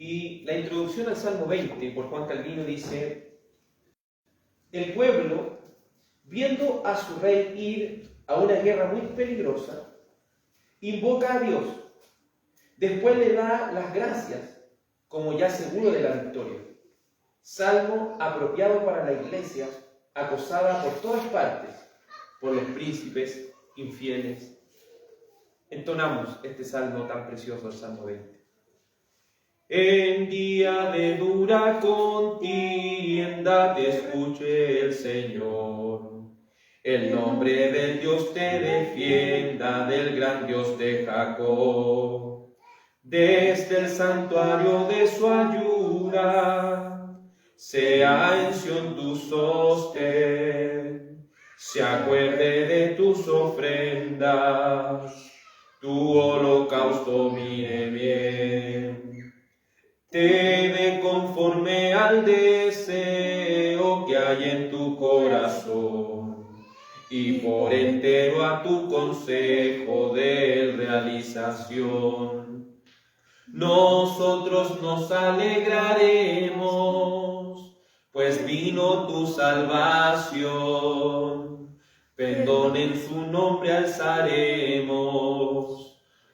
Y la introducción al Salmo 20 por Juan Calvino dice: el pueblo, viendo a su rey ir a una guerra muy peligrosa, invoca a Dios. Después le da las gracias, como ya seguro de la victoria. Salmo apropiado para la iglesia, acosada por todas partes por los príncipes infieles. Entonamos este salmo tan precioso, el Salmo 20. En día de dura contienda te escuche el Señor. El nombre del Dios te defienda, del gran Dios de Jacob. Desde el santuario de su ayuda, sea en Sión tu sostén, se acuerde de tus ofrendas, tu holocausto mire bien. Te dé conforme al deseo que hay en tu corazón, y por entero a tu consejo de realización. Nosotros nos alegraremos, pues vino tu salvación. Perdón en su nombre alzaremos,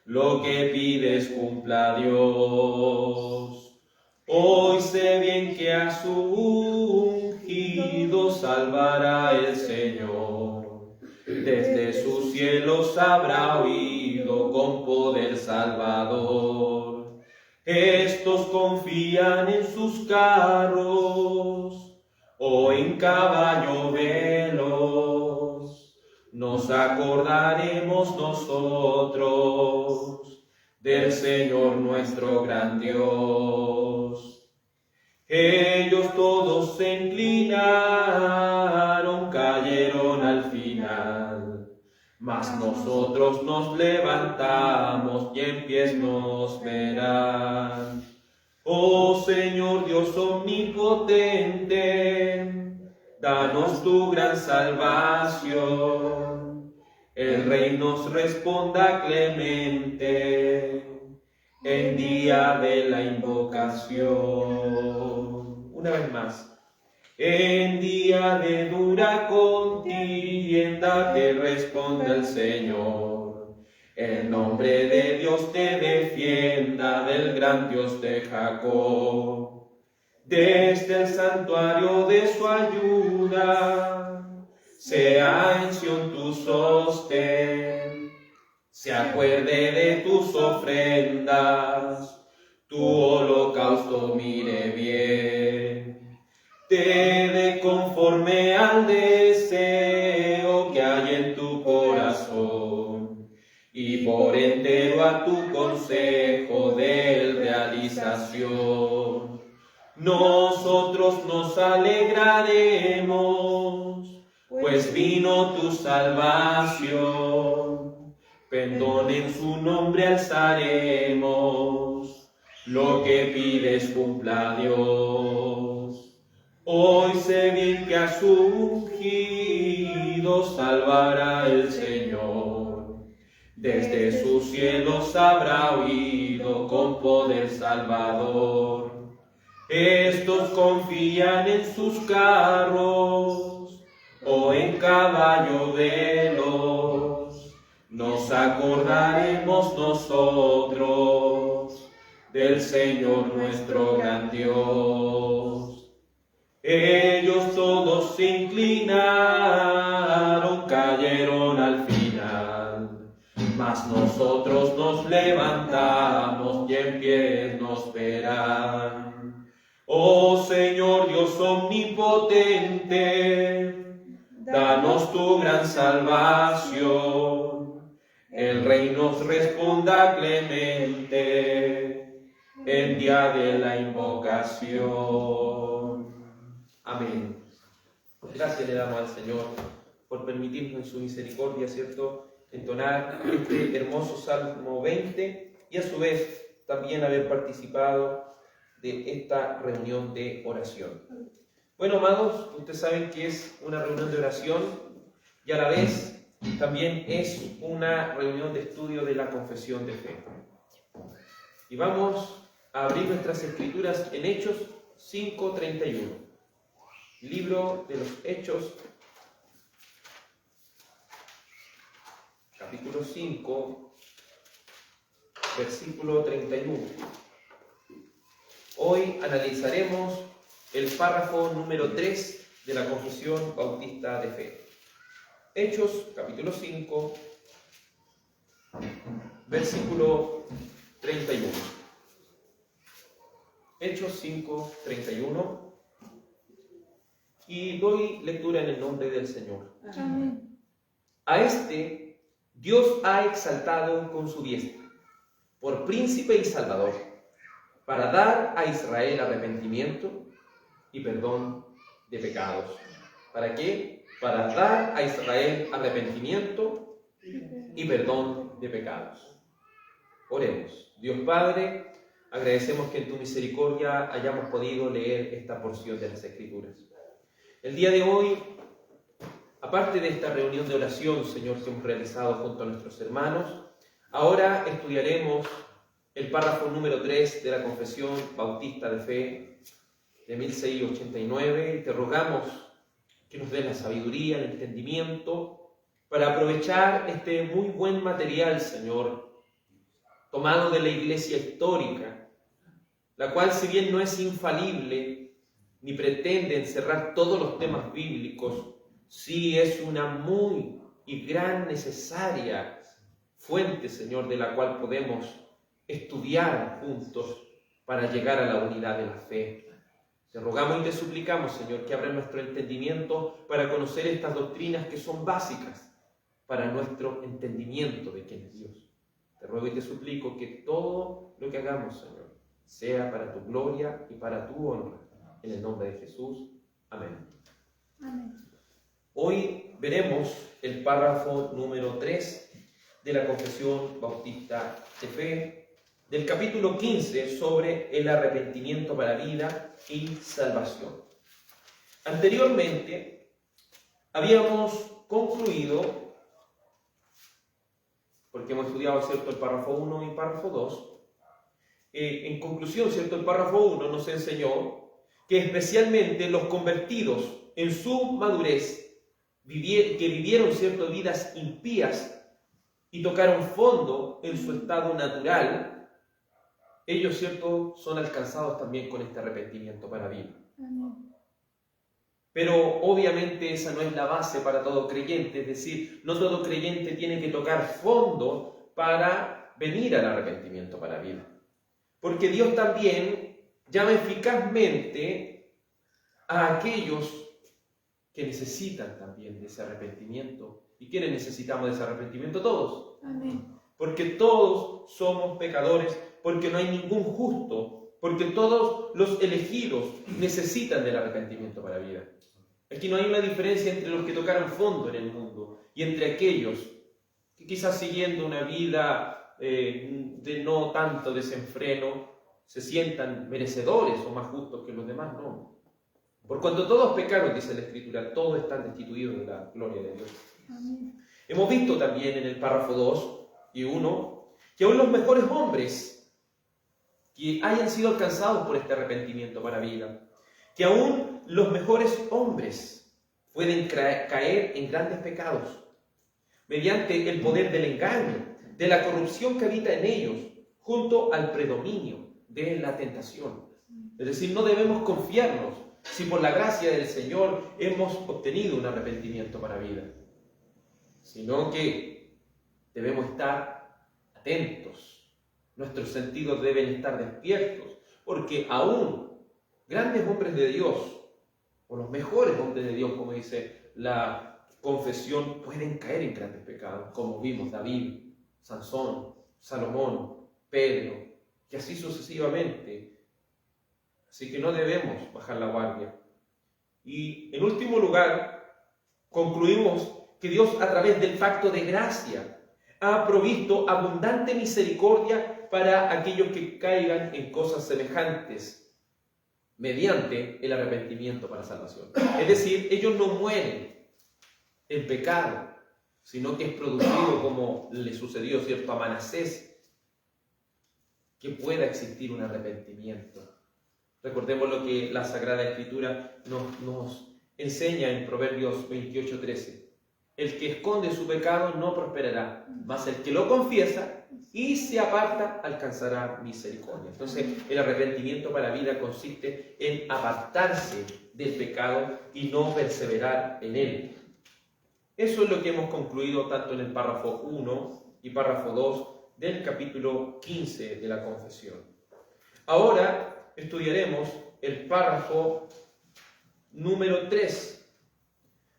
lo que pides cumpla Dios. Hoy sé bien que a su ungido salvará el Señor. Desde sus cielos habrá oído con poder salvador. Estos confían en sus carros o en caballo veloz. Nos acordaremos nosotros del Señor nuestro gran Dios. Ellos todos se inclinaron, cayeron al final, mas nosotros nos levantamos y en pies nos verán. Oh Señor Dios omnipotente, danos tu gran salvación. El Rey nos responda clemente en día de la invocación. Una vez más. En día de dura contienda te responde el Señor. El nombre de Dios te defienda, del gran Dios de Jacob. Desde el santuario de su ayuda, sea en Sión tu sostén, se acuerde de tus ofrendas, tu holocausto mire bien. Te dé conforme al deseo que hay en tu corazón, y por entero a tu consejo de realización. Nosotros nos alegraremos, pues vino tu salvación. Perdón en su nombre alzaremos, lo que pides cumpla Dios. Hoy sé bien que a su ungido salvará el Señor. Desde sus cielos habrá oído con poder salvador. Estos confían en sus carros o en caballo veloz. Nos acordaremos nosotros del Señor nuestro gran Dios. Ellos todos se inclinaron, cayeron al final, mas nosotros nos levantamos y en pie nos verán. Oh Señor Dios omnipotente, danos tu gran salvación. El Rey nos responda clemente en día de la invocación. Amén. Gracias le damos al Señor por permitirnos en su misericordia, ¿cierto?, entonar este hermoso Salmo 20 y a su vez también haber participado de esta reunión de oración. Bueno, amados, ustedes saben que es una reunión de oración y a la vez también es una reunión de estudio de la confesión de fe. Y vamos a abrir nuestras escrituras en Hechos 5:31. Libro de los Hechos, capítulo 5, versículo 31. Hoy analizaremos el párrafo número 3 de la Confesión Bautista de Fe. Hechos, capítulo 5, versículo 31. Hechos 5, 31. Y doy lectura en el nombre del Señor. Amén. A este Dios ha exaltado con su diestra, por príncipe y salvador, para dar a Israel arrepentimiento y perdón de pecados. ¿Para qué? Para dar a Israel arrepentimiento y perdón de pecados. Oremos. Dios Padre, agradecemos que en tu misericordia hayamos podido leer esta porción de las Escrituras. El día de hoy, aparte de esta reunión de oración, Señor, que hemos realizado junto a nuestros hermanos, ahora estudiaremos el párrafo número 3 de la Confesión Bautista de Fe de 1689 y te rogamos que nos dé la sabiduría, el entendimiento para aprovechar este muy buen material, Señor, tomado de la Iglesia histórica, la cual, si bien no es infalible ni pretende encerrar todos los temas bíblicos, sí es una muy y gran necesaria fuente, Señor, de la cual podemos estudiar juntos para llegar a la unidad de la fe. Te rogamos y te suplicamos, Señor, que abra nuestro entendimiento para conocer estas doctrinas que son básicas para nuestro entendimiento de quién es Dios. Te ruego y te suplico que todo lo que hagamos, Señor, sea para tu gloria y para tu honra. En el nombre de Jesús. Amén. Amén. Hoy veremos el párrafo número 3 de la Confesión Bautista de Fe, del capítulo 15 sobre el arrepentimiento para vida y salvación. Anteriormente habíamos concluido, porque hemos estudiado, ¿cierto?, el párrafo 1 y el párrafo 2. En conclusión, ¿cierto?, el párrafo 1 nos enseñó que especialmente los convertidos en su madurez, que vivieron, ¿cierto?, vidas impías y tocaron fondo en su estado natural, ellos, ¿cierto?, son alcanzados también con este arrepentimiento para vida. Amén. Pero obviamente esa no es la base para todo creyente, es decir, no todo creyente tiene que tocar fondo para venir al arrepentimiento para vida. Porque Dios también llama eficazmente a aquellos que necesitan también de ese arrepentimiento. ¿Y quiénes necesitamos de ese arrepentimiento? Todos. Amén. Porque todos somos pecadores, porque no hay ningún justo, porque todos los elegidos necesitan del arrepentimiento para vida. Aquí no hay una diferencia entre los que tocaron fondo en el mundo y entre aquellos que quizás siguiendo una vida de no tanto desenfreno se sientan merecedores o más justos que los demás. No. Por cuanto todos pecaron, dice la Escritura, todos están destituidos de la gloria de Dios. Amén. Hemos visto también en el párrafo 2 y 1 que aún los mejores hombres que hayan sido alcanzados por este arrepentimiento para vida, que aún los mejores hombres pueden caer en grandes pecados mediante el poder del engaño, de la corrupción que habita en ellos, junto al predominio de la tentación. Es decir, no debemos confiarnos si por la gracia del Señor hemos obtenido un arrepentimiento para vida, sino que debemos estar atentos. Nuestros sentidos deben estar despiertos, porque aún grandes hombres de Dios, o los mejores hombres de Dios, como dice la confesión, pueden caer en grandes pecados, como vimos David, Sansón, Salomón, Pedro, y así sucesivamente. Así que no debemos bajar la guardia. Y en último lugar, concluimos que Dios, a través del pacto de gracia, ha provisto abundante misericordia para aquellos que caigan en cosas semejantes mediante el arrepentimiento para salvación. Es decir, ellos no mueren en pecado, sino que es producido como le sucedió, ¿cierto?, a Manasés, que pueda existir un arrepentimiento. Recordemos lo que la Sagrada Escritura nos enseña en Proverbios 28:13. El que esconde su pecado no prosperará, mas el que lo confiesa y se aparta alcanzará misericordia. Entonces, el arrepentimiento para la vida consiste en apartarse del pecado y no perseverar en él. Eso es lo que hemos concluido tanto en el párrafo 1 y párrafo 2 del capítulo 15 de la confesión. Ahora estudiaremos el párrafo número 3.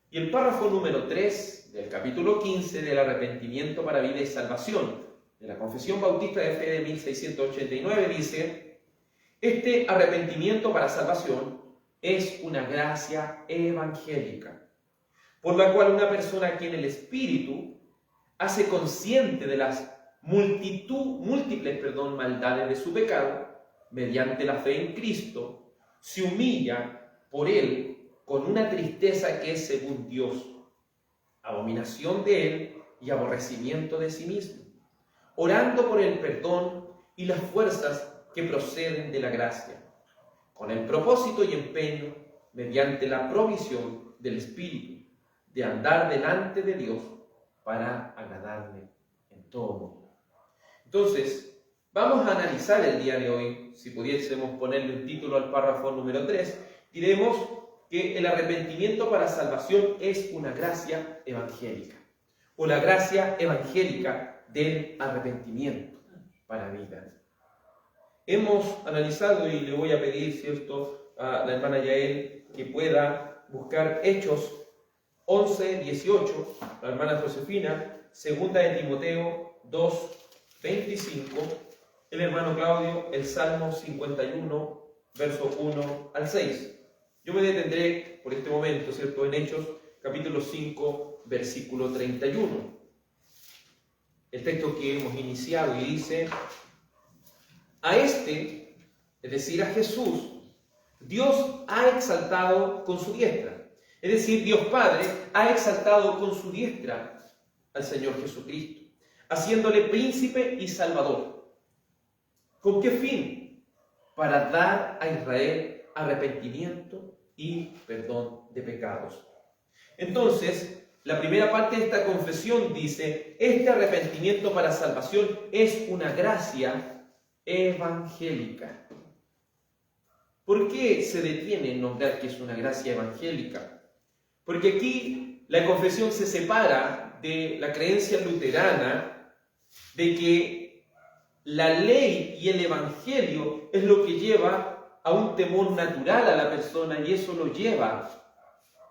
Y el párrafo número 3 del capítulo 15 del arrepentimiento para vida y salvación de la Confesión Bautista de Fe de 1689 dice: este arrepentimiento para salvación es una gracia evangélica, por la cual una persona a quien el Espíritu hace consciente de las múltiples maldades de su pecado, mediante la fe en Cristo, se humilla por él con una tristeza que es según Dios, abominación de él y aborrecimiento de sí mismo, orando por el perdón y las fuerzas que proceden de la gracia, con el propósito y empeño, mediante la provisión del Espíritu, de andar delante de Dios para agradarle en todo. Entonces, vamos a analizar el día de hoy, si pudiésemos ponerle un título al párrafo número 3, diremos que el arrepentimiento para salvación es una gracia evangélica, o la gracia evangélica del arrepentimiento para vida. Hemos analizado, y le voy a pedir, ¿cierto?, a la hermana Yael que pueda buscar Hechos 11:18, la hermana Josefina, 2 de Timoteo 2:25, el hermano Claudio, el Salmo 51, verso 1 al 6. Yo me detendré por este momento, ¿cierto?, en Hechos, capítulo 5, versículo 31. El texto que hemos iniciado y dice: a este, es decir, a Jesús, Dios ha exaltado con su diestra. Es decir, Dios Padre ha exaltado con su diestra al Señor Jesucristo, haciéndole príncipe y salvador. ¿Con qué fin? Para dar a Israel arrepentimiento y perdón de pecados. Entonces, la primera parte de esta confesión dice: este arrepentimiento para salvación es una gracia evangélica. ¿Por qué se detiene en nombrar que es una gracia evangélica? Porque aquí la confesión se separa de la creencia luterana de que la ley y el evangelio es lo que lleva a un temor natural a la persona y eso lo lleva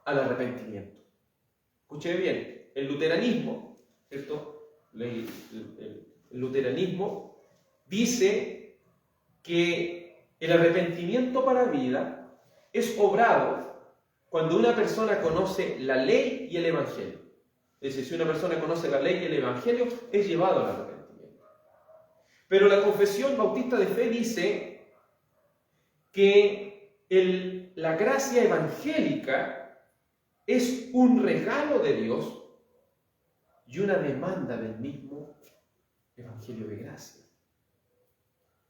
al arrepentimiento. Escuche bien, el luteranismo, ¿cierto? El luteranismo dice que el arrepentimiento para vida es obrado cuando una persona conoce la ley y el evangelio. Es decir, si una persona conoce la ley y el evangelio, es llevado al arrepentimiento. Pero la Confesión Bautista de Fe dice que la gracia evangélica es un regalo de Dios y una demanda del mismo evangelio de gracia.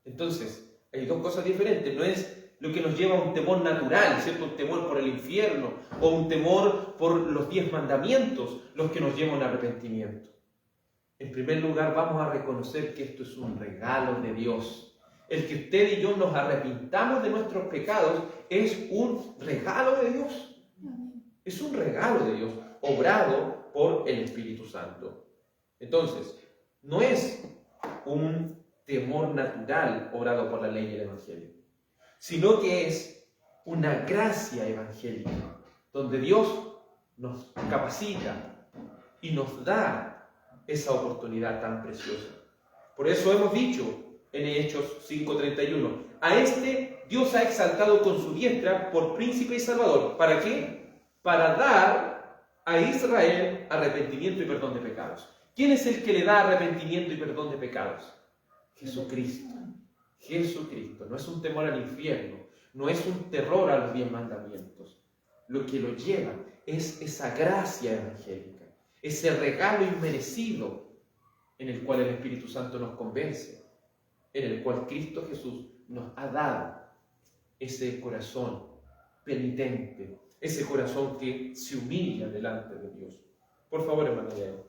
Entonces, hay dos cosas diferentes. No es lo que nos lleva a un temor natural, ¿cierto? Un temor por el infierno o un temor por los 10 mandamientos, los que nos llevan al arrepentimiento. En primer lugar, vamos a reconocer que esto es un regalo de Dios. El que usted y yo nos arrepintamos de nuestros pecados es un regalo de Dios. Es un regalo de Dios, obrado por el Espíritu Santo. Entonces, no es un temor natural obrado por la ley y el Evangelio, sino que es una gracia evangélica, donde Dios nos capacita y nos da esa oportunidad tan preciosa. Por eso hemos dicho en Hechos 5:31, a este Dios ha exaltado con su diestra por príncipe y salvador. ¿Para qué? Para dar a Israel arrepentimiento y perdón de pecados. ¿Quién es el que le da arrepentimiento y perdón de pecados? Jesucristo. Jesucristo. No es un temor al infierno, no es un terror a los 10 mandamientos. Lo que lo lleva es esa gracia evangélica, ese regalo inmerecido en el cual el Espíritu Santo nos convence, en el cual Cristo Jesús nos ha dado ese corazón penitente, ese corazón que se humilla delante de Dios. Por favor, hermano Diego.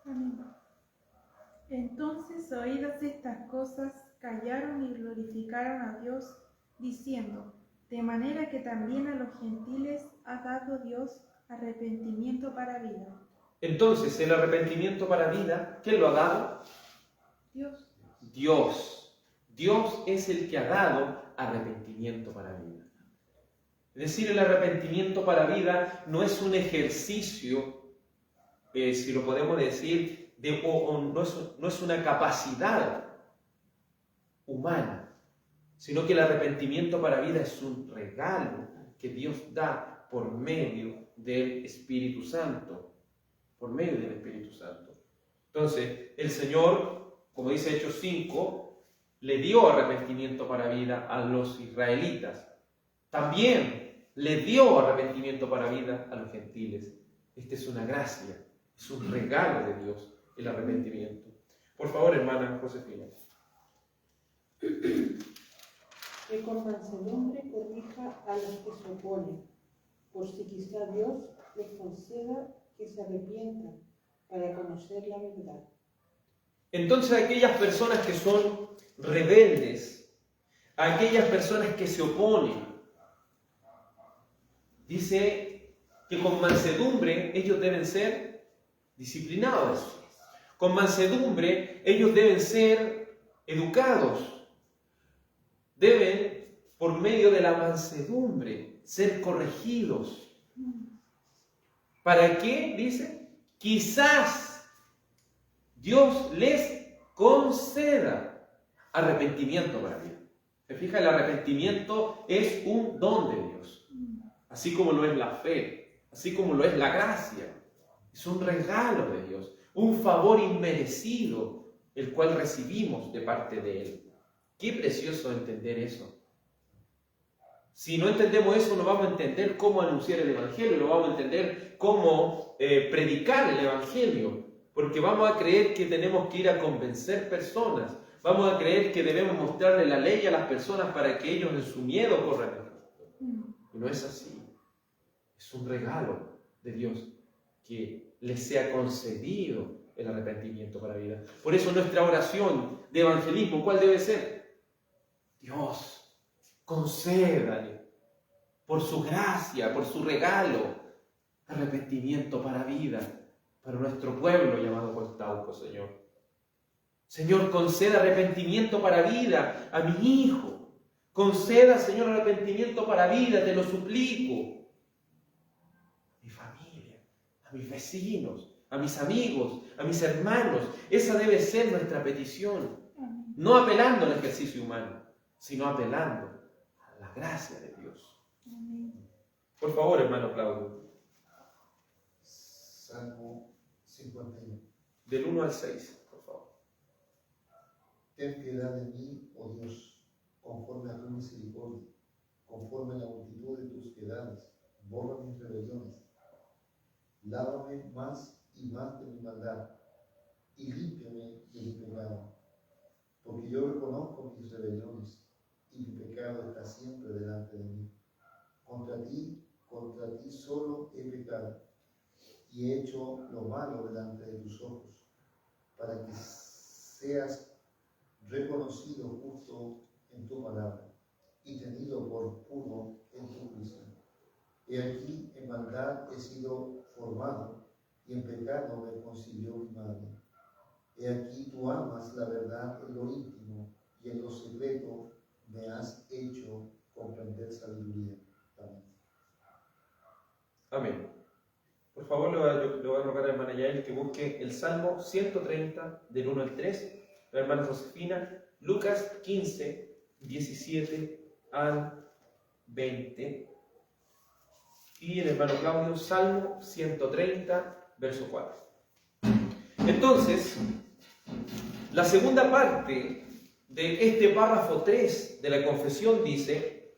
Amén. Entonces, oídas estas cosas, callaron y glorificaron a Dios, diciendo: de manera que también a los gentiles ha dado Dios arrepentimiento para vida. Entonces, el arrepentimiento para vida, ¿quién lo ha dado? Dios. Dios. Dios es el que ha dado arrepentimiento para vida. Es decir, el arrepentimiento para vida no es un ejercicio, si lo podemos decir, no es una capacidad humana, sino que el arrepentimiento para vida es un regalo que Dios da por medio del Espíritu Santo. Por medio del Espíritu Santo. Entonces, el Señor, como dice Hechos 5, le dio arrepentimiento para vida a los israelitas. También le dio arrepentimiento para vida a los gentiles. Esta es una gracia, es un regalo de Dios, el arrepentimiento. Por favor, hermana Josefina. Que con mansedumbre corrija a los que se oponen, por si quizá Dios les conceda que se arrepientan para conocer la verdad. Entonces, aquellas personas que son rebeldes, aquellas personas que se oponen, dice que con mansedumbre ellos deben ser disciplinados. Con mansedumbre ellos deben ser educados. Deben, por medio de la mansedumbre, ser corregidos. ¿Para qué? Dice, quizás Dios les conceda arrepentimiento para vida. ¿Se fija? El arrepentimiento es un don de Dios, así como lo es la fe, así como lo es la gracia. Es un regalo de Dios, un favor inmerecido, el cual recibimos de parte de Él. Qué precioso entender eso. Si no entendemos eso, no vamos a entender cómo anunciar el Evangelio, no vamos a entender cómo predicar el Evangelio, porque vamos a creer que tenemos que ir a convencer personas, vamos a creer que debemos mostrarle la ley a las personas para que ellos en su miedo corran. Y no es así. Es un regalo de Dios que les sea concedido el arrepentimiento para vida. Por eso nuestra oración de evangelismo, ¿cuál debe ser? Dios, concédale, por su gracia, por su regalo, arrepentimiento para vida, para nuestro pueblo llamado Cualtauco, Señor. Señor, conceda arrepentimiento para vida a mi hijo. Conceda, Señor, arrepentimiento para vida, te lo suplico. A mi familia, a mis vecinos, a mis amigos, a mis hermanos. Esa debe ser nuestra petición. No apelando al ejercicio humano, sino apelando a la gracia de Dios. Por favor, hermano Claudio. Salmo 51. Del 1 al 6, por favor. Ten piedad de mí, oh Dios, conforme a tu misericordia, conforme a la multitud de tus piedades, borra mis rebeliones. Lávame más y más de mi maldad, y límpiame de mi pecado, porque yo reconozco mis rebeliones, y mi pecado está siempre delante de mí. Contra ti solo he pecado, y he hecho lo malo delante de tus ojos, para que seas reconocido justo en tu palabra, y tenido por puro en tu juicio. He aquí, en maldad he sido formado, y en pecado me concibió mi madre. He aquí, tú amas la verdad en lo íntimo, y en lo secreto me has hecho comprender sabiduría. Amén. Amén. Por favor, le voy a rogar a hermana Yael que busque el Salmo 130, del 1 al 3, la hermana Josefina, Lucas 15, 17 al 20, y el hermano Claudio, Salmo 130, verso 4. Entonces, la segunda parte de este párrafo 3 de la confesión dice,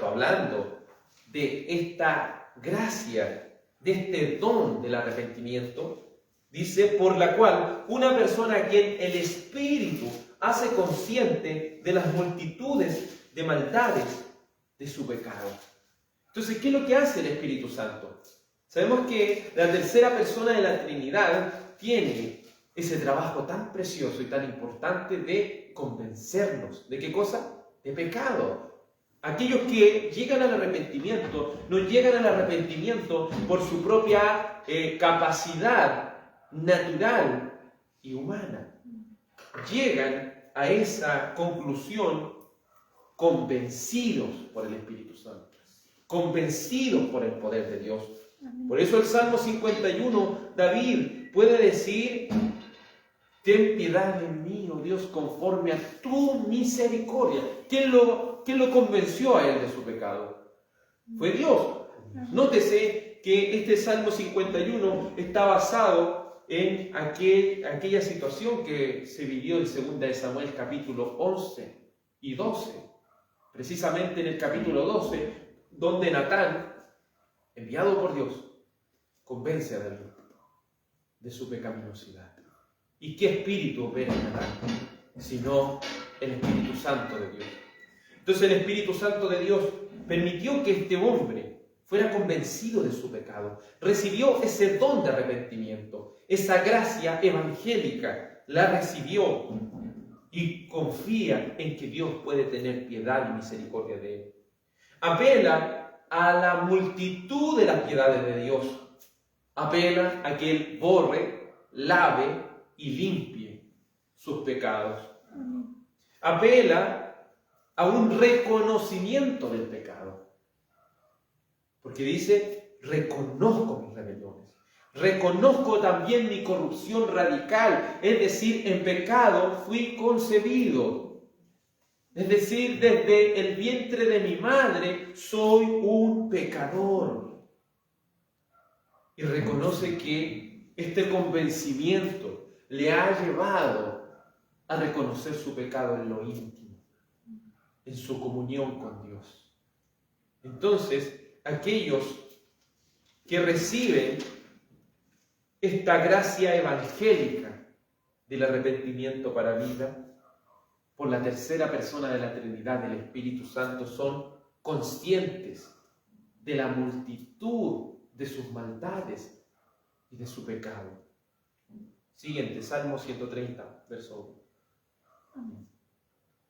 hablando de esta gracia, de este don del arrepentimiento, dice, por la cual una persona a quien el Espíritu hace consciente de las multitudes de maldades de su pecado. Entonces, ¿qué es lo que hace el Espíritu Santo? Sabemos que la tercera persona de la Trinidad tiene ese trabajo tan precioso y tan importante de convencernos. ¿De qué cosa? De pecado. Aquellos que llegan al arrepentimiento, no llegan al arrepentimiento por su propia capacidad natural y humana. Llegan a esa conclusión convencidos por el Espíritu Santo, convencidos por el poder de Dios. Por eso el Salmo 51, David puede decir: ten piedad de mí, oh Dios, conforme a tu misericordia. ¿Quién lo convenció a él de su pecado? Fue Dios. Nótese que este Salmo 51 está basado en aquella situación que se vivió en 2 de Samuel capítulo 11 y 12. Precisamente en el capítulo 12, donde Natán, enviado por Dios, convence a David de su pecaminosidad. ¿Y qué espíritu opera en Natán? Sino el Espíritu Santo de Dios. Entonces el Espíritu Santo de Dios permitió que este hombre fuera convencido de su pecado. Recibió ese don de arrepentimiento, esa gracia evangélica, la recibió y confía en que Dios puede tener piedad y misericordia de él. Apela a la multitud de las piedades de Dios. Apela a que Él borre, lave y limpie sus pecados. Apela a un reconocimiento del pecado. Porque dice: reconozco mis rebeliones. Reconozco también mi corrupción radical. Es decir, en pecado fui concebido. Es decir, desde el vientre de mi madre soy un pecador. Y reconoce que este convencimiento le ha llevado a reconocer su pecado en lo íntimo, en su comunión con Dios. Entonces, aquellos que reciben esta gracia evangélica del arrepentimiento para vida, por la tercera persona de la Trinidad, del Espíritu Santo, son conscientes de la multitud de sus maldades y de su pecado. Siguiente, Salmo 130, verso 1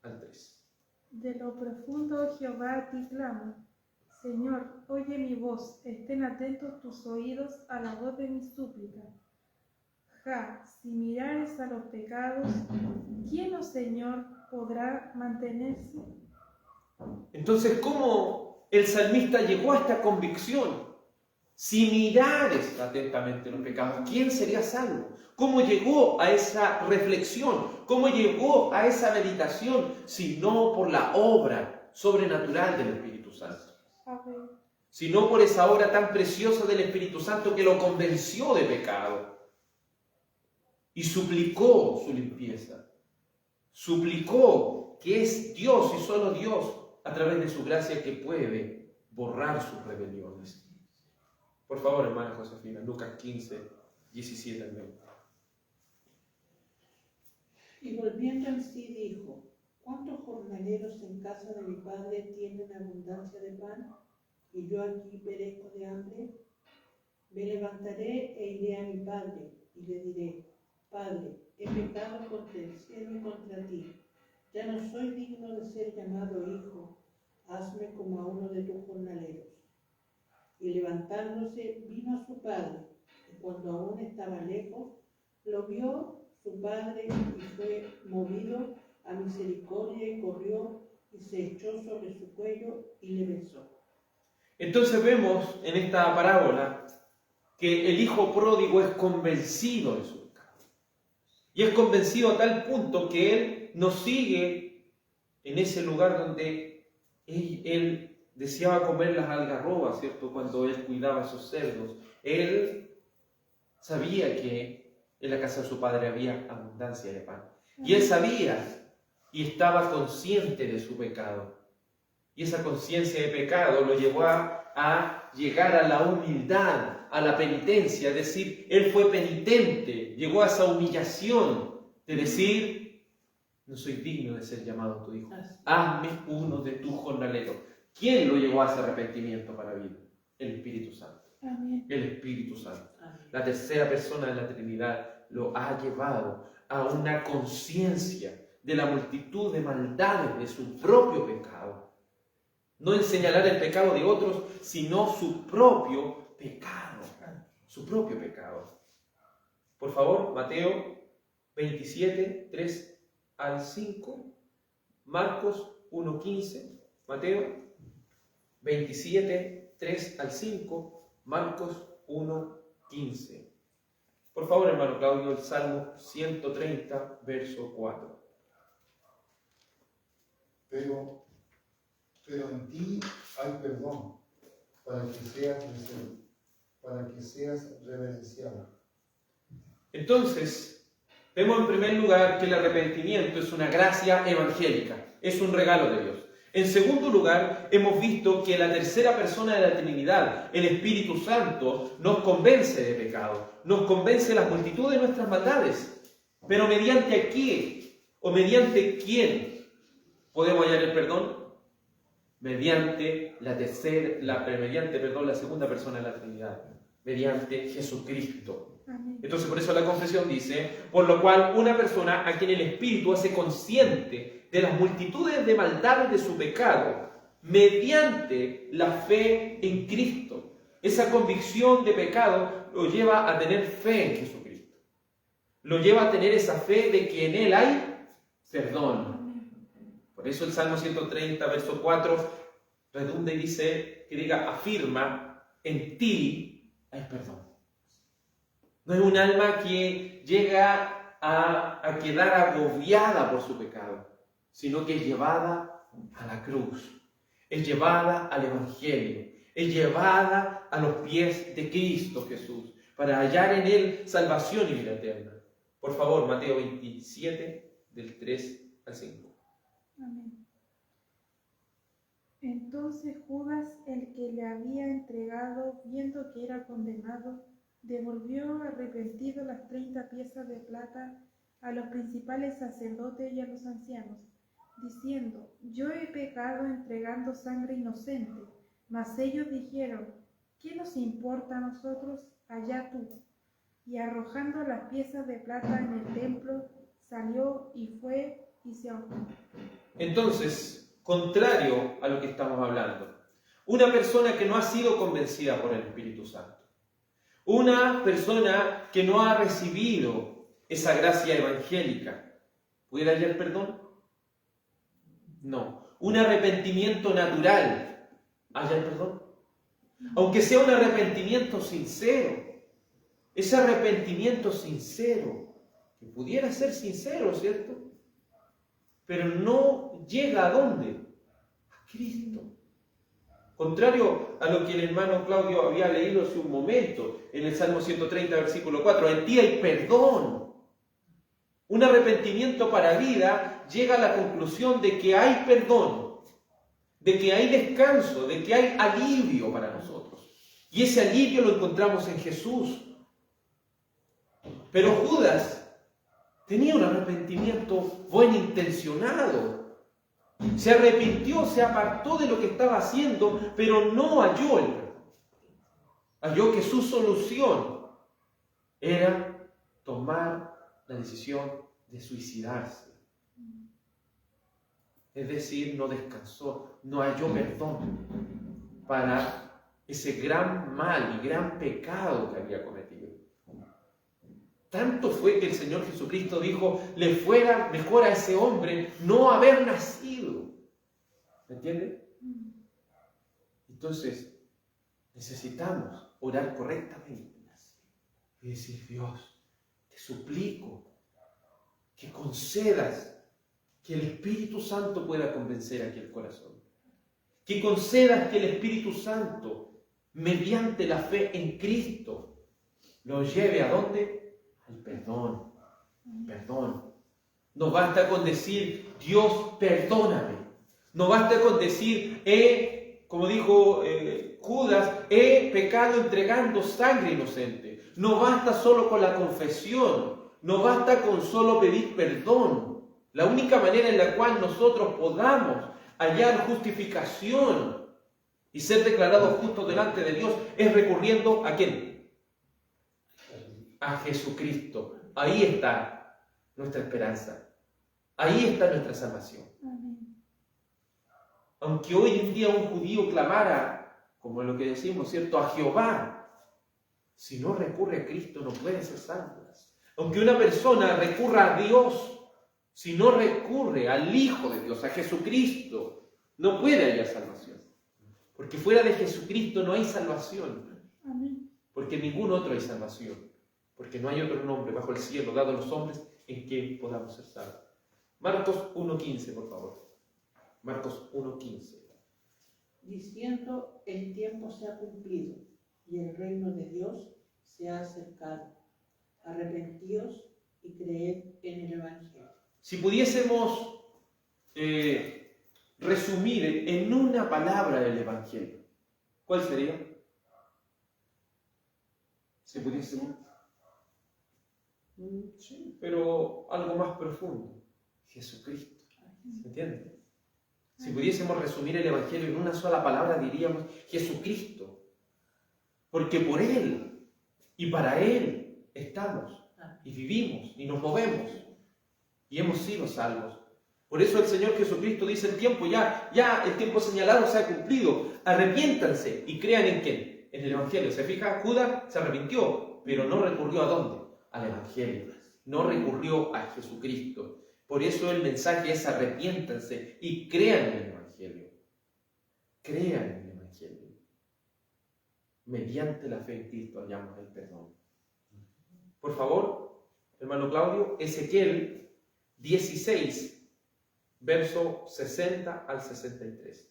al 3. De lo profundo, Jehová, a ti clamo. Señor, oye mi voz, estén atentos tus oídos a la voz de mi súplica. Si mirares a los pecados, ¿quién, oh Señor, podrá mantenerse? Entonces, ¿cómo el salmista llegó a esta convicción? Si mirares atentamente los pecados, ¿quién sería salvo? ¿Cómo llegó a esa reflexión? ¿Cómo llegó a esa meditación? Si no por la obra sobrenatural del Espíritu Santo. Sino por esa obra tan preciosa del Espíritu Santo que lo convenció de pecado. Y suplicó su limpieza. Suplicó que es Dios y solo Dios, a través de su gracia, que puede borrar sus rebeliones. Por favor, hermana Josefina, Lucas 15, 17 al 20. Y volviendo en sí dijo: ¿cuántos jornaleros en casa de mi padre tienen abundancia de pan, y yo aquí perezco de hambre? Me levantaré e iré a mi padre, y le diré: Padre, he pecado contra el cielo y contra ti. Ya no soy digno de ser llamado hijo. Hazme como a uno de tus jornaleros. Y levantándose, vino a su padre, y cuando aún estaba lejos, lo vio su padre, y fue movido a misericordia, y corrió, y se echó sobre su cuello, y le besó. Entonces vemos en esta parábola que el hijo pródigo es convencido de su pecado. Y es convencido a tal punto que él no sigue en ese lugar donde él deseaba comer las algarrobas, ¿cierto? Cuando él cuidaba a sus cerdos. Él sabía que en la casa de su padre había abundancia de pan. Y él sabía y estaba consciente de su pecado. Y esa conciencia de pecado lo llevó a llegar a la humildad, a la penitencia. Es decir, él fue penitente, llegó a esa humillación de decir: no soy digno de ser llamado tu hijo. Así. Hazme uno de tus jornaleros. ¿Quién lo llevó a ese arrepentimiento para vida? El Espíritu Santo. Amén. El Espíritu Santo. Amén. La tercera persona de la Trinidad lo ha llevado a una conciencia de la multitud de maldades de su propio pecado. No en señalar el pecado de otros, sino su propio pecado. Su propio pecado. Por favor, Mateo 27, 3 al 5. Marcos 1, 15. Mateo 27, 3 al 5. Marcos 1, 15. Por favor, hermano Claudio, el Salmo 130, verso 4. Pero en ti hay perdón para que seas reverenciado. Entonces, vemos en primer lugar que el arrepentimiento es una gracia evangélica, es un regalo de Dios. En segundo lugar, hemos visto que la tercera persona de la Trinidad, el Espíritu Santo, nos convence de pecado, nos convence de la multitud de nuestras maldades. Pero ¿mediante qué? ¿O mediante quién podemos hallar el perdón? Mediante la segunda persona de la Trinidad, mediante Jesucristo. Amén. Entonces, por eso la confesión dice, por lo cual una persona a quien el Espíritu hace consciente de las multitudes de maldades de su pecado, mediante la fe en Cristo. Esa convicción de pecado lo lleva a tener fe en Jesucristo. Lo lleva a tener esa fe de que en Él hay perdón. Por eso el Salmo 130, verso 4, redunda y afirma, en ti hay perdón. No es un alma que llega a quedar agobiada por su pecado, sino que es llevada a la cruz, es llevada al Evangelio, es llevada a los pies de Cristo Jesús, para hallar en Él salvación y vida eterna. Por favor, Mateo 27, del 3 al 5. Amén. Entonces Judas, el que le había entregado, viendo que era condenado, devolvió arrepentido las 30 piezas de plata a los principales sacerdotes y a los ancianos, diciendo: yo he pecado entregando sangre inocente. Mas ellos dijeron: ¿qué nos importa a nosotros? Allá tú. Y arrojando las piezas de plata en el templo, salió y fue y se ahorcó. Entonces, contrario a lo que estamos hablando, una persona que no ha sido convencida por el Espíritu Santo, una persona que no ha recibido esa gracia evangélica, ¿puede hallar perdón? No. Un arrepentimiento natural, ¿hallar perdón? Aunque sea un arrepentimiento sincero, ese arrepentimiento sincero, que pudiera ser sincero, ¿cierto? Pero no llega ¿a dónde? A Cristo. Contrario a lo que el hermano Claudio había leído hace un momento en el Salmo 130, versículo 4, en ti hay perdón. Un arrepentimiento para vida llega a la conclusión de que hay perdón, de que hay descanso, de que hay alivio para nosotros. Y ese alivio lo encontramos en Jesús. Pero Judas tenía un arrepentimiento buen intencionado. Se arrepintió, se apartó de lo que estaba haciendo, pero no halló el perdón. Halló que su solución era tomar la decisión de suicidarse. Es decir, no descansó, no halló perdón para ese gran mal y gran pecado que había cometido. Tanto fue que el Señor Jesucristo dijo: le fuera mejor a ese hombre no haber nacido. ¿Me entiende? Entonces, necesitamos orar correctamente y decir: Dios, te suplico que concedas que el Espíritu Santo pueda convencer aquel corazón. Que concedas que el Espíritu Santo, mediante la fe en Cristo, lo lleve ¿a dónde? Al perdón. Perdón. No basta con decir: Dios, perdóname. No basta con decir: como dijo Judas, he pecado entregando sangre inocente. No basta solo con la confesión. No basta con solo pedir perdón. La única manera en la cual nosotros podamos hallar justificación y ser declarados justos delante de Dios es recurriendo ¿a quién? A Jesucristo. Ahí está nuestra esperanza. Ahí está nuestra salvación. Amén. Aunque hoy en día un judío clamara, como lo que decimos, ¿cierto?, a Jehová, si no recurre a Cristo no puede ser salvo. Aunque una persona recurra a Dios, si no recurre al Hijo de Dios, a Jesucristo, no puede hallar salvación. Porque fuera de Jesucristo no hay salvación. Amén. Porque en ningún otro hay salvación. Porque no hay otro nombre bajo el cielo dado a los hombres en que podamos ser salvos. Marcos 1.15, por favor. Marcos 1.15. Diciendo, el tiempo se ha cumplido y el reino de Dios se ha acercado. Arrepentíos y creed en el Evangelio. Si pudiésemos resumir en una palabra el Evangelio, ¿cuál sería? Si pudiésemos. Sí, pero algo más profundo. Jesucristo. ¿Se entiende? Si pudiésemos resumir el Evangelio en una sola palabra, diríamos Jesucristo. Porque por Él y para Él estamos y vivimos y nos movemos y hemos sido salvos. Por eso el Señor Jesucristo dice: el tiempo ya el tiempo señalado se ha cumplido. Arrepiéntanse y crean en quién, en el Evangelio. ¿Se fija? Judas se arrepintió, pero no recurrió ¿a dónde? Al Evangelio. No recurrió a Jesucristo. Por eso el mensaje es: arrepiéntanse y crean en el Evangelio. Crean en el Evangelio. Mediante la fe en Cristo hallamos el perdón. Por favor, hermano Claudio, Ezequiel 16, verso 60 al 63.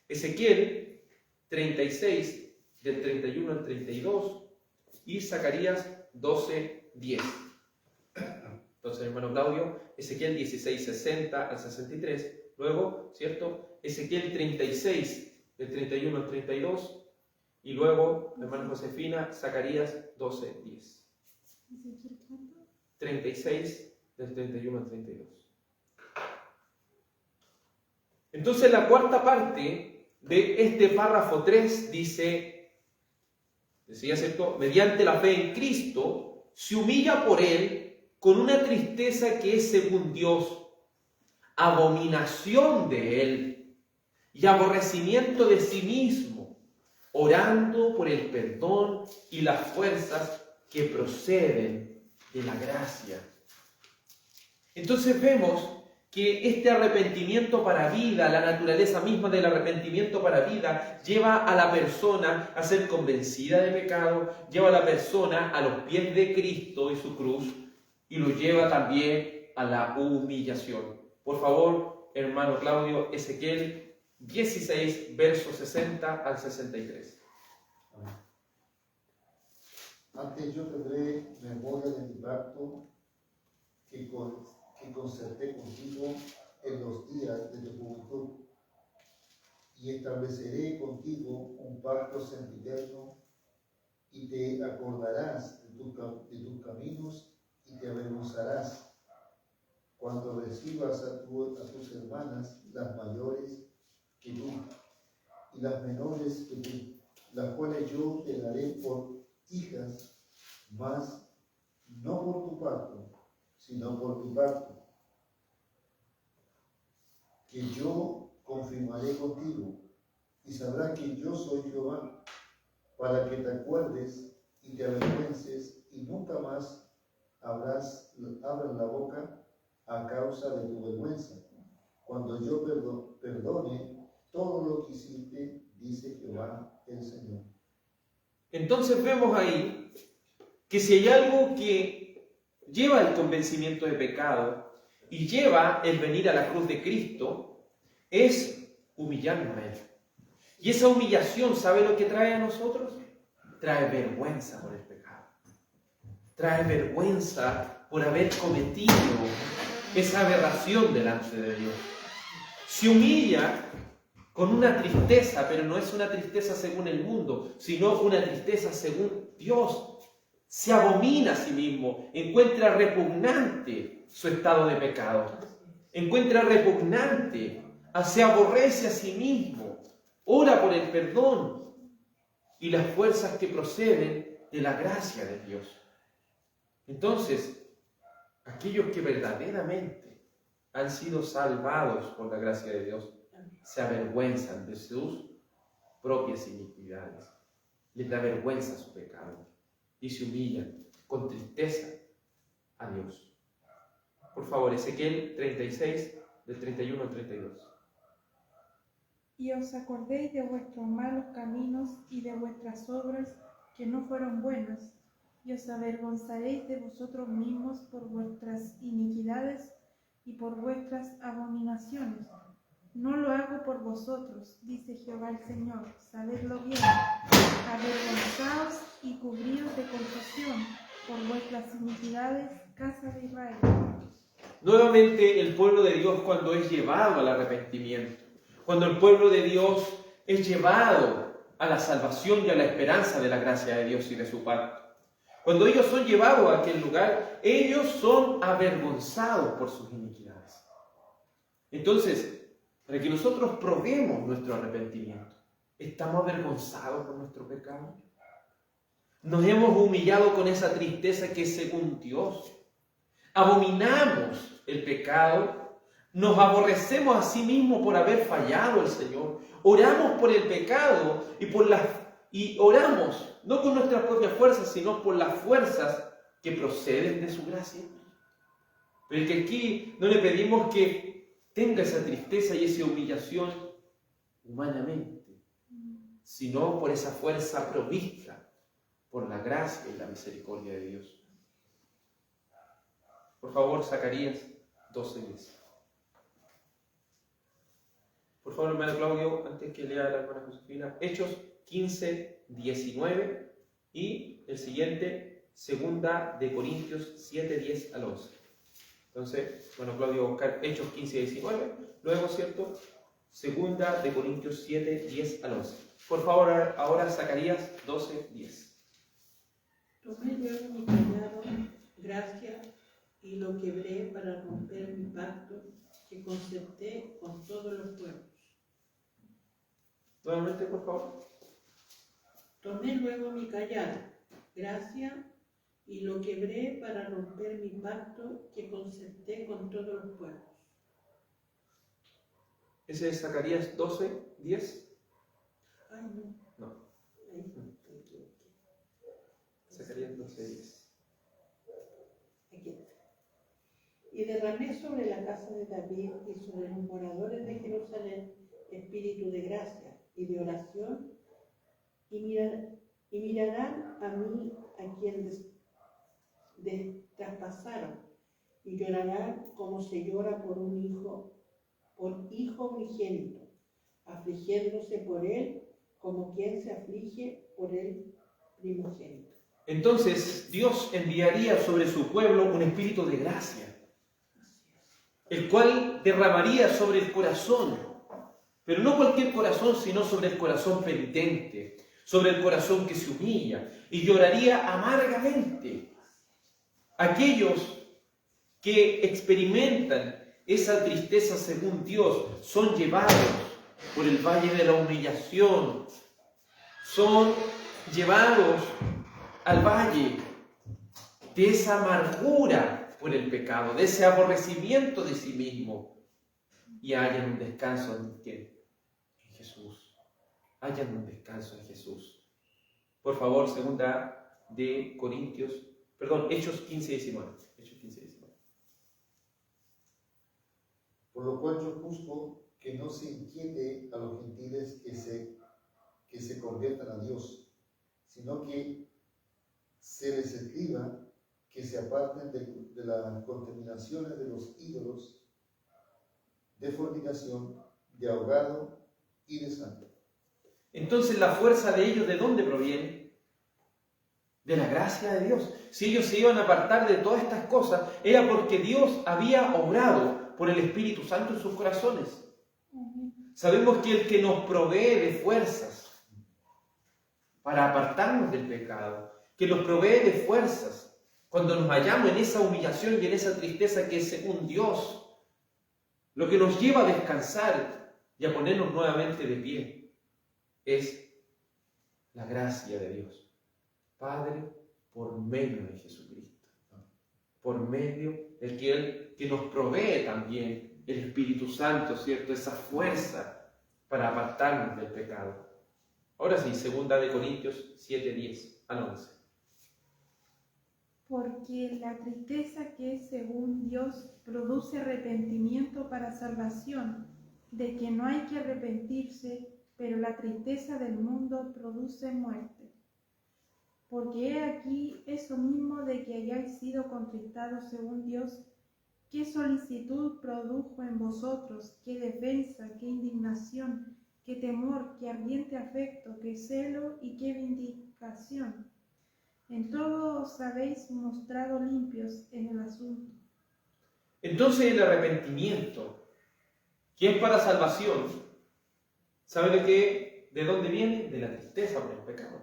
Ezequiel 36, del 31 al 32, y Zacarías 12, 10. Entonces, hermano Claudio, Ezequiel 16, 60 al 63. Luego, ¿cierto? Ezequiel 36, del 31 al 32. Y luego, hermano Josefina, Zacarías 12, 10. 36, del 31 al 32. Entonces, la cuarta parte de este párrafo 3 decía, ¿cierto? Mediante la fe en Cristo, se humilla por Él con una tristeza que es según Dios, abominación de Él y aborrecimiento de sí mismo, orando por el perdón y las fuerzas que proceden de la gracia. Entonces vemos que este arrepentimiento para vida, la naturaleza misma del arrepentimiento para vida, lleva a la persona a ser convencida de pecado, lleva a la persona a los pies de Cristo y su cruz, y lo lleva también a la humillación. Por favor, hermano Claudio, Ezequiel 16, versos 60 al 63. Antes yo tendré memoria de mi pacto que concerté contigo en los días de tu juventud, y estableceré contigo un pacto sempiterno, y te acordarás de tus caminos y te avergonzarás cuando recibas a tus hermanas, las mayores que tú y las menores que tú, las cuales yo te daré por hijas, mas no por tu pacto, sino por mi pacto, que yo confirmaré contigo, y sabrás que yo soy Jehová, para que te acuerdes y te avergüences, y nunca más abras la boca a causa de tu vergüenza, cuando yo perdone todo lo que hiciste, dice Jehová el Señor. Entonces vemos ahí que si hay algo que lleva el convencimiento de pecado y lleva el venir a la cruz de Cristo, es humillarnos a Él. Y esa humillación, ¿sabe lo que trae a nosotros? Trae vergüenza por el pecado. Trae vergüenza por haber cometido esa aberración delante de Dios. Se humilla con una tristeza, pero no es una tristeza según el mundo, sino una tristeza según Dios. Se abomina a sí mismo, encuentra repugnante su estado de pecado. encuentra repugnante, se aborrece a sí mismo, ora por el perdón y las fuerzas que proceden de la gracia de Dios. Entonces, aquellos que verdaderamente han sido salvados por la gracia de Dios se avergüenzan de sus propias iniquidades, les da vergüenza su pecado y se humillan con tristeza a Dios. Por favor, Ezequiel 36, del 31 al 32. Y os acordéis de vuestros malos caminos y de vuestras obras que no fueron buenas, y os avergonzaréis de vosotros mismos por vuestras iniquidades y por vuestras abominaciones. No lo hago por vosotros, dice Jehová el Señor, sabedlo bien. Avergonzaos y cubríos de confusión por vuestras iniquidades, casa de Israel. Nuevamente el pueblo de Dios, cuando es llevado al arrepentimiento, cuando el pueblo de Dios es llevado a la salvación y a la esperanza de la gracia de Dios y de su parte, cuando ellos son llevados a aquel lugar, ellos son avergonzados por sus iniquidades. Entonces, para que nosotros probemos nuestro arrepentimiento, ¿estamos avergonzados por nuestro pecado? ¿Nos hemos humillado con esa tristeza que es según Dios? ¿Abominamos el pecado? ¿Nos aborrecemos a sí mismos por haber fallado al Señor? ¿Oramos por el pecado y oramos no con nuestras propias fuerzas, sino por las fuerzas que proceden de su gracia? Pero es que aquí no le pedimos que tenga esa tristeza y esa humillación humanamente, sino por esa fuerza provista por la gracia y la misericordia de Dios. Por favor, Zacarías 12:10. Por favor, hermano Claudio, antes que lea la hermana Josefina, Hechos 15:19 y el siguiente, 2 de Corintios 7:10 al 11. Entonces, bueno, Claudio va a buscar Hechos 15:19, luego, ¿cierto? 2 de Corintios 7:10 al 11. Por favor, ahora Zacarías 12:10. Tomé luego mi callado, gracia, y lo quebré para romper mi pacto que concerté con todos los pueblos. Nuevamente, por favor. Tomé luego mi callado, gracia, y lo quebré para romper mi pacto que concerté con todos los pueblos. ¿Ese es Zacarías 12:10? Ay, no. No. Ahí me equivoqué. Zacarías 12:10. Aquí está. Y derramé sobre la casa de David y sobre los moradores de Jerusalén espíritu de gracia y de oración, y mirarán a mí a quien traspasaron, y llorarán como se llora por hijo unigénito, afligiéndose por él como quien se aflige por el primogénito. Entonces Dios enviaría sobre su pueblo un espíritu de gracia, el cual derramaría sobre el corazón, pero no cualquier corazón, sino sobre el corazón penitente, sobre el corazón que se humilla, y lloraría amargamente. Aquellos que experimentan esa tristeza según Dios son llevados por el valle de la humillación, son llevados al valle de esa amargura por el pecado, de ese aborrecimiento de sí mismo, y hallan un descanso en ¿quién? En Jesús. Hallan un descanso en Jesús. Por favor, 2 de Corintios, Hechos 15:19. Hechos 15:19. Por lo cual yo juzgo que no se inquiete a los gentiles que se conviertan a Dios, sino que se les escriba que se aparten de las contaminaciones de los ídolos, de fornicación, de ahogado y de sangre. Entonces, la fuerza de ellos, ¿de dónde proviene? De la gracia de Dios. Si ellos se iban a apartar de todas estas cosas, era porque Dios había obrado por el Espíritu Santo en sus corazones. Sabemos que el que nos provee de fuerzas para apartarnos del pecado, que nos provee de fuerzas cuando nos hallamos en esa humillación y en esa tristeza que es según Dios, lo que nos lleva a descansar y a ponernos nuevamente de pie, es la gracia de Dios. Padre, por medio de Jesucristo, por medio de aquel que nos provee también el Espíritu Santo, ¿cierto? Esa fuerza para apartarnos del pecado. Ahora sí, 2 de Corintios 7, 10 al 11. Porque la tristeza que es según Dios produce arrepentimiento para salvación, de que no hay que arrepentirse, pero la tristeza del mundo produce muerte. Porque he aquí eso mismo de que hayáis sido contristados según Dios, qué solicitud produjo en vosotros, qué defensa, qué indignación, qué temor, qué ardiente afecto, qué celo y qué vindicación. En todo os habéis mostrado limpios en el asunto. Entonces el arrepentimiento, que es para salvación, ¿sabe de dónde viene? De la tristeza por el pecado.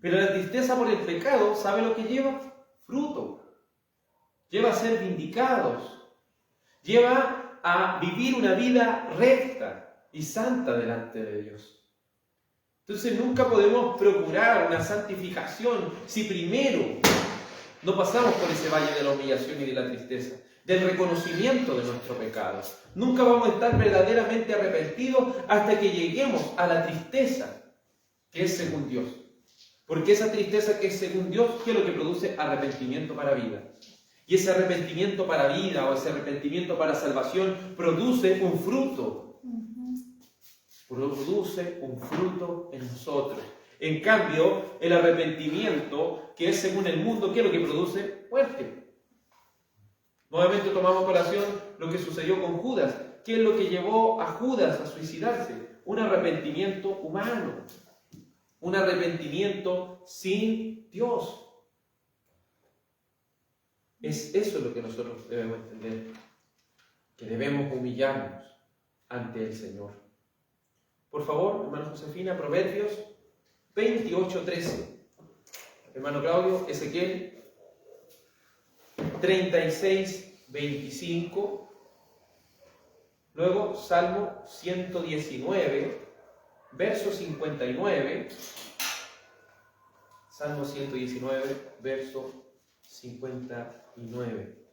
Pero la tristeza por el pecado, ¿sabe lo que lleva? Fruto. Lleva a ser vindicados. Lleva a vivir una vida recta y santa delante de Dios. Entonces nunca podemos procurar una santificación si primero no pasamos por ese valle de la humillación y de la tristeza, del reconocimiento de nuestro pecado. Nunca vamos a estar verdaderamente arrepentidos hasta que lleguemos a la tristeza que es según Dios. Porque esa tristeza que es según Dios, ¿qué es lo que produce? Arrepentimiento para vida. Y ese arrepentimiento para vida o ese arrepentimiento para salvación produce un fruto. Produce un fruto en nosotros. En cambio, el arrepentimiento que es según el mundo, ¿qué es lo que produce? Muerte. Nuevamente tomamos colación lo que sucedió con Judas. ¿Qué es lo que llevó a Judas a suicidarse? Un arrepentimiento humano. Un arrepentimiento sin Dios. Es eso lo que nosotros debemos entender. Que debemos humillarnos ante el Señor. Por favor, hermano Josefina, Proverbios 28:13. Hermano Claudio, Ezequiel 36:25. Luego, Salmo 119, verso 59. Salmo 119, verso 59.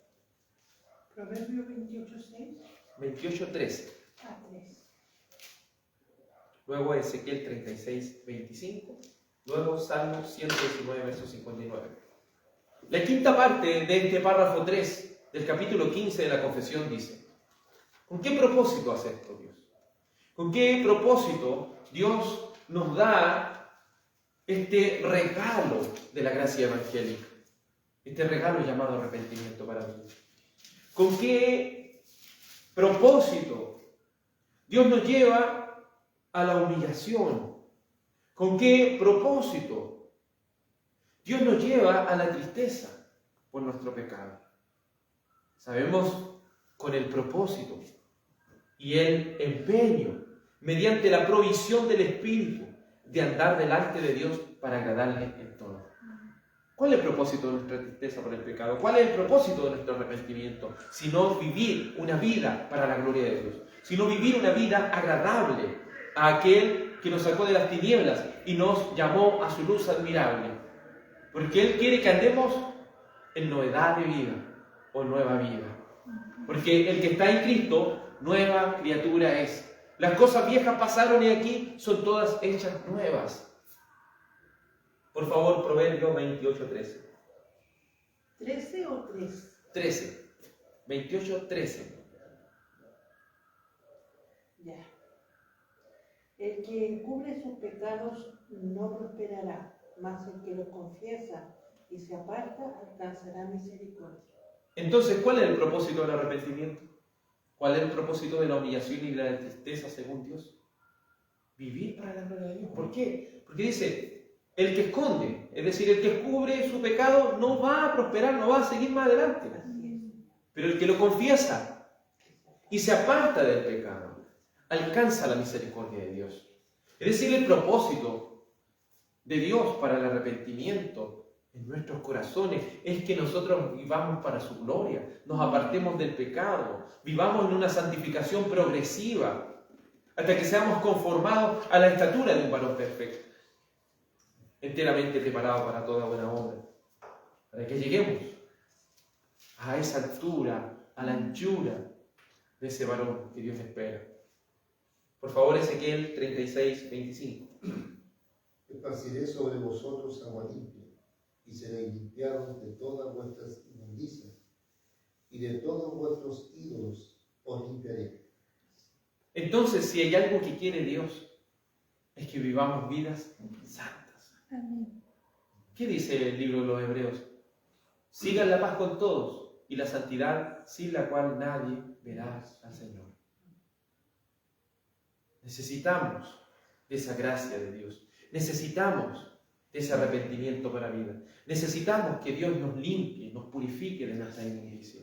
Proverbio 28:6. 28:13. 3. Luego Ezequiel 36:25. Luego Salmo 119, verso 59. La quinta parte de este párrafo 3 del capítulo 15 de la confesión dice: ¿con qué propósito hace esto Dios? ¿Con qué propósito Dios nos da este regalo de la gracia evangélica? Este regalo llamado arrepentimiento para mí. ¿Con qué propósito Dios nos lleva a la humillación? ¿Con qué propósito Dios nos lleva a la tristeza por nuestro pecado? Sabemos, con el propósito y el empeño, mediante la provisión del Espíritu, de andar delante de Dios para agradarle en todo. ¿Cuál es el propósito de nuestra tristeza por el pecado? ¿Cuál es el propósito de nuestro arrepentimiento? Sino vivir una vida para la gloria de Dios. Sino vivir una vida agradable a aquel que nos sacó de las tinieblas y nos llamó a su luz admirable. Porque Él quiere que andemos en novedad de vida o nueva vida. Porque el que está en Cristo, nueva criatura es. Las cosas viejas pasaron y aquí son todas hechas nuevas. Por favor, Proverbios 28:13. ¿13 o 3? 13. 28:13. Ya. El que encubre sus pecados no prosperará, mas el que los confiesa y se aparta alcanzará misericordia. Entonces, ¿cuál es el propósito del arrepentimiento? ¿Cuál es el propósito de la humillación y de la tristeza según Dios? Vivir para la gloria de Dios. ¿Por qué? Porque dice, el que esconde, es decir, el que cubre su pecado no va a prosperar, no va a seguir más adelante. Pero el que lo confiesa y se aparta del pecado, alcanza la misericordia de Dios. Es decir, el propósito de Dios para el arrepentimiento en nuestros corazones es que nosotros vivamos para su gloria, nos apartemos del pecado, vivamos en una santificación progresiva, hasta que seamos conformados a la estatura de un varón perfecto, enteramente preparado para toda buena obra, para que lleguemos a esa altura, a la anchura de ese varón que Dios espera. Por favor, Ezequiel 36, 25. Esparciré sobre vosotros agua limpia, y seréis limpiados de todas vuestras inmundicias, y de todos vuestros ídolos os limpiaré. Entonces, si hay algo que quiere Dios, es que vivamos vidas santas. Amén. ¿Qué dice el libro de los Hebreos? Sigan la paz con todos y la santidad sin la cual nadie verá al Señor. Necesitamos de esa gracia de Dios. Necesitamos de ese arrepentimiento para la vida. Necesitamos que Dios nos limpie, nos purifique de nuestra inmundicia.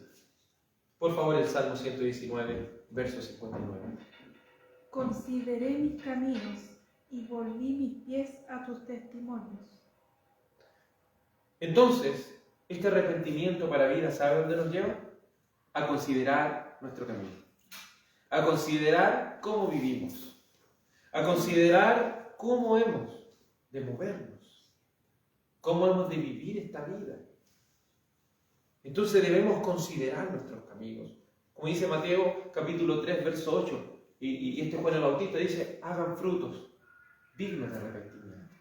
Por favor, el Salmo 119, verso 59. Consideré mis caminos y volví mis pies a tus testimonios. Entonces, este arrepentimiento para la vida, ¿sabe dónde nos lleva? A considerar nuestro camino. A considerar cómo vivimos. A considerar cómo hemos de movernos. Cómo hemos de vivir esta vida. Entonces debemos considerar nuestros caminos. Como dice Mateo capítulo 3, verso 8. Y este Juan el Bautista dice, hagan frutos dignos de arrepentimiento.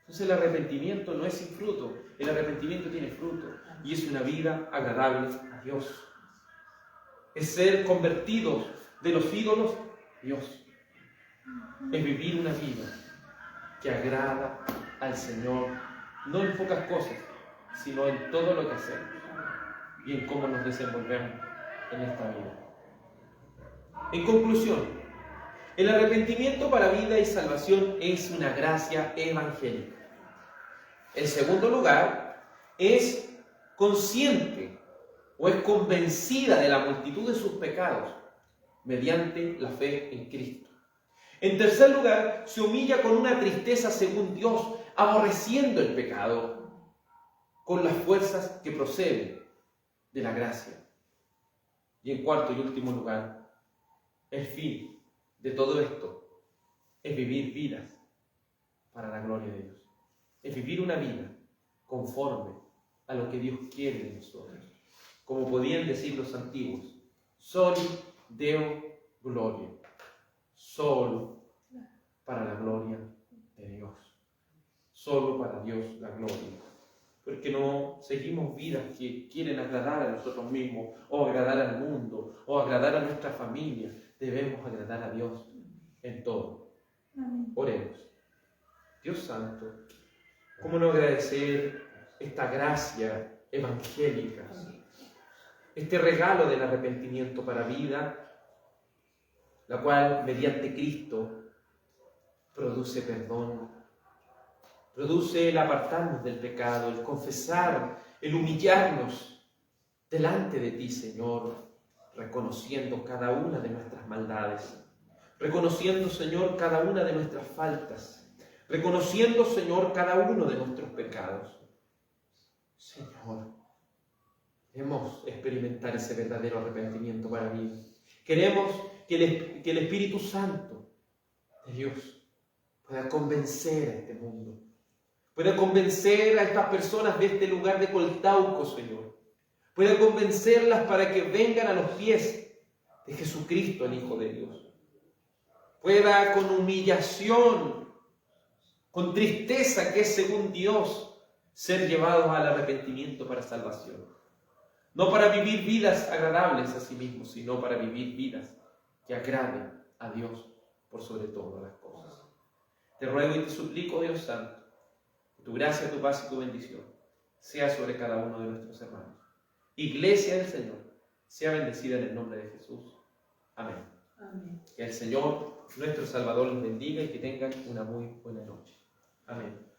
Entonces el arrepentimiento no es sin fruto, el arrepentimiento tiene fruto y es una vida agradable a Dios. Es ser convertidos de los ídolos a Dios. Es vivir una vida que agrada al Señor, no en pocas cosas, sino en todo lo que hacemos y en cómo nos desenvolvemos en esta vida. En conclusión, el arrepentimiento para vida y salvación es una gracia evangélica. En segundo lugar, es consciente o es convencida de la multitud de sus pecados mediante la fe en Cristo. En tercer lugar, se humilla con una tristeza según Dios, aborreciendo el pecado con las fuerzas que proceden de la gracia. Y en cuarto y último lugar, el fin de todo esto es vivir vidas para la gloria de Dios. Es vivir una vida conforme a lo que Dios quiere de nosotros. Como podían decir los antiguos, soli Deo gloria. Solo para la gloria de Dios. Solo para Dios la gloria. Porque no seguimos vidas que quieren agradar a nosotros mismos, o agradar al mundo, o agradar a nuestra familia. Debemos agradar a Dios en todo. Amén. Oremos. Dios Santo, ¿cómo no agradecer esta gracia evangélica? Este regalo del arrepentimiento para vida, la cual mediante Cristo produce perdón, produce el apartarnos del pecado, el confesar, el humillarnos delante de ti, Señor, reconociendo cada una de nuestras maldades, reconociendo, Señor, cada una de nuestras faltas, reconociendo, Señor, cada uno de nuestros pecados. Señor, queremos experimentar ese verdadero arrepentimiento para mí. Queremos que el Espíritu Santo de Dios pueda convencer a este mundo, pueda convencer a estas personas de este lugar de Coltauco, Señor, pueda convencerlas para que vengan a los pies de Jesucristo, el Hijo de Dios, pueda con humillación, con tristeza que es según Dios, ser llevados al arrepentimiento para salvación. No para vivir vidas agradables a sí mismos, sino para vivir vidas que agraden a Dios por sobre todas las cosas. Te ruego y te suplico, Dios Santo, que tu gracia, tu paz y tu bendición sea sobre cada uno de nuestros hermanos. Iglesia del Señor, sea bendecida en el nombre de Jesús. Amén. Amén. Que el Señor, nuestro Salvador, los bendiga y que tengan una muy buena noche. Amén.